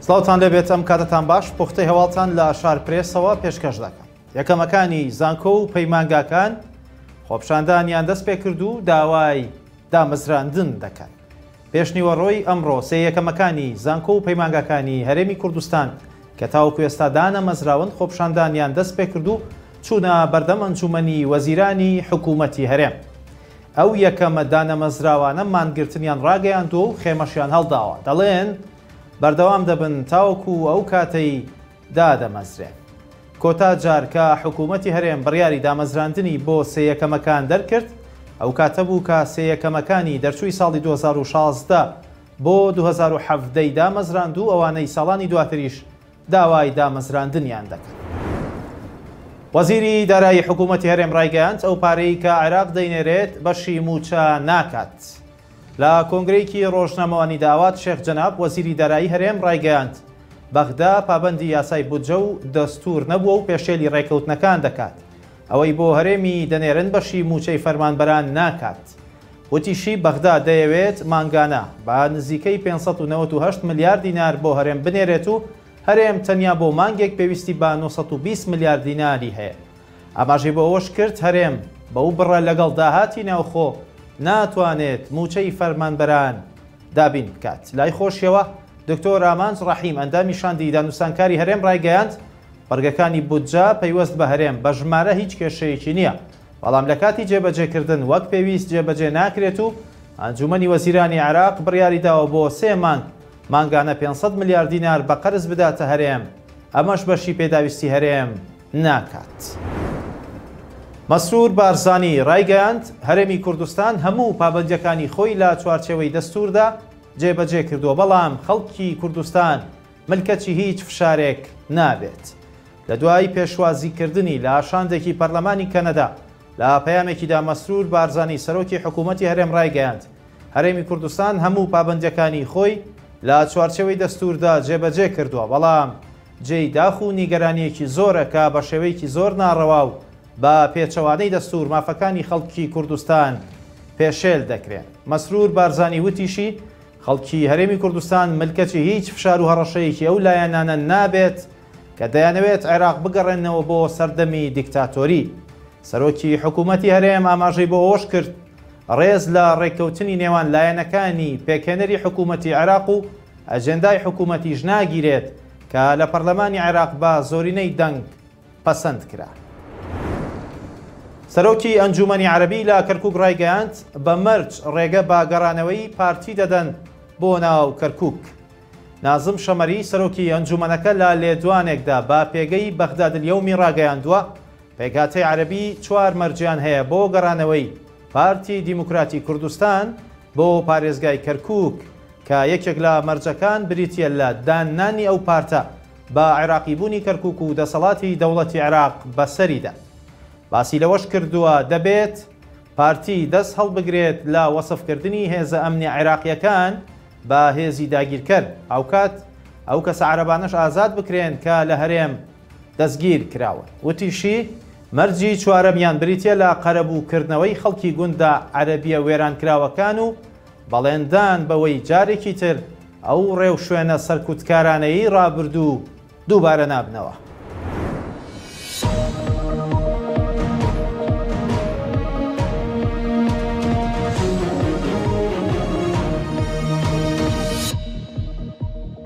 سڵاوتان لەبێت ئەم کاتتان باش پوختەی هەواڵتان لە شار پرێسەوە پێشکەش دەکەم. یەکەمەکانی زانکۆ و پەیمانگاکان خۆپشاندانیان دەست پێ کرد و داوای دامەزراندن دەکەن. پێشنیوەڕۆی ئەمڕۆ سێیەکەمەکانی زانکۆ و پەیمانگاکانی هەرێمی کوردستان کە تاوەکو ئێستا دانەمەزراون خۆپشاندانیان دەست پێ کرد و چوونە بەردەم ئەنجومەنی وەزیرانی حکوومەتی هەرێم. ئەو یەکەمە دانەمەزراوانە مانگرتنیان ڕاگەیاندووە و خێمەشیان هەڵداوە. دەڵێن بەردەوام دەبن تاوەکو ئەو کاتەی دادەمەزرێن. کۆتا جار کە حکوومەتی هەرێم بڕیاری دامەزراندنی بۆ سێیەکەمەکان دەرکرد، ئەو کاتە بوو کە سێیەکەمەکانی دەرچووی ساڵی 2016 بۆ 2017 دامەزراند و ئەوانەی ساڵانی دواتریش داوای دامەزراندنیان دەکەن. وەزیری دارایی حکوومەتی هەرێم ڕایگەیاند ئەو پارەی کە عێراق دەینێرێت بەشی موچە ناکات. لە کۆنگرەیەکی ڕۆژنامەوانی داوات شێخ جەناب وەزیری دارایی هەرێم ڕایگەیاند بەغدا پابەندی یاسای بودجە و دەستور نەبووە و پێشێلی ڕێکەوتنەکان دەکات. ئەوەی بۆ هەرێمی دەنێرن بەشی موچەی فەرمانبەران ناکات. وتیشی بەغدا دەیەوێت مانگانە بە نزیکەی 598 ملیار دینار بۆ هەرێم بنێرێت و هەرێم تەنیا بۆ مانگێک پێویستی بە 920 ملیار دیناری هەیە. ئاماژەی بۆ ئەوەش کرد هەرێم بەو بڕە لەگەڵ داهاتی ناوخۆ ناتوانێت موچەی فەرمانبەران دابین بکات. لای خۆشیەوە دکتۆر ئامانج ڕەحیم ئەندامی شاندی دانووسانکاری هەرێم ڕایگەیاند بەرگەکانی بودجە پەیوەست بە هەرێم بە ژمارە هیچ کێشەیەکی نییە، بەڵام لە کاتی جێبەجێکردن وەک پێویست جێبەجێ ناکرێت و ئەنجومەنی وەزیرانی عێراق بڕیاری داوە بۆ 3 مانگانە 500 ملیار دینار بە قەرز بداتە هەرێم، ئەمەش بەشی پێداویستی هەرێم ناکات. مەسرور بارزانی ڕایگەیاند هەرێمی کوردستان هەموو پابەندیەکانی خۆی لە چوارچێوەی دەستوردا جێبەجێ کردووە، بەڵام خەڵکی کوردستان ملکەتی هیچ فشارێک نابێت. لە دوای پێشوازیکردنی لە ئاشاندێکی پەرلەمانی کەنەدا لە پەیامێکیدا مەسرور بارزانی سەرۆکی حکوومەتی هەرێم ڕایگەیاند هەرێمی کوردستان هەموو پابەندیەکانی خۆی لە چوارچێوەی دەستوردا جێبەجێ کردووە، بەڵام جێی داخ و نیگەرانیەکی زۆرە کە بە شێوەیەکی زۆر ناڕەوا و بە پێچەوانەی دەستور مافەکانی خەڵکی کوردستان پێشێل دەکرێن. مەسرور بارزانی وتیشی خەڵکی هەرێمی کوردستان ملکەتی هیچ فشار و هەڕەشەیەکی ئەو لایەنانە نابێت کە دەیانەوێت عێراق بگەڕێنەوە بۆ سەردەمی دیکتاتۆری. سەرۆکی حکوومەتی هەرێم ئاماژەی بۆ ئەوەش کرد ڕێز لە ڕێککەوتنی نێوان لایەنەکانی پێکهێنەری حکوومەتی عێراق و ئەجێندای حکوومەتیش ناگیرێت کە لە پەرلەمانی عێراق بە زۆرینەی دەنگ پەسەند کرا. سەرۆکی ئەنجومەنی عەرەبی لە کەرکووک ڕایگەیاند بە مەرج ڕێگە بە گەڕانەوەی پارتی دەدەن بۆ ناو کەرکووک. نازم شەمەری سەرۆکی ئەنجومەنەکە لە لێدوانێکدا بە پێگەی بەغدادلیەومی ڕاگەیاندووە پێگاتەی عەرەبی 4 مەرجیان هەیە بۆ گەڕانەوەی پارتی دیموکراتی کوردستان بۆ پارێزگای کەرکووک کە یەکێک لە مەرجەکان بریتیە لە دانانی ئەو پارتە بە عێراقیبوونی کەرکووک و دەسەڵاتی دەوڵەتی عێراق بەسەریدا. باسی لەوەش کردووە دەبێت پارتی دەست هەڵبگرێت لە وەسفکردنی هێزە ئەمنی عێراقیەکان بە هێزی داگیرکەر، ئەوکات ئەو کەسە عەرەبانەش ئازاد بکرێن کە لە هەرێم دەستگیر کراوە. وتیشی مەرجی چوارەمیان بریتە لە قەرەبووکردنەوەی خەڵکی گوندە عەرەبیە وێرانکراوەکان و بەڵێندان بەوەی جارێکی تر ئەو ڕێو شوێنە سەرکوتکارانەیی ڕابردوو دووبارە نابنەوە.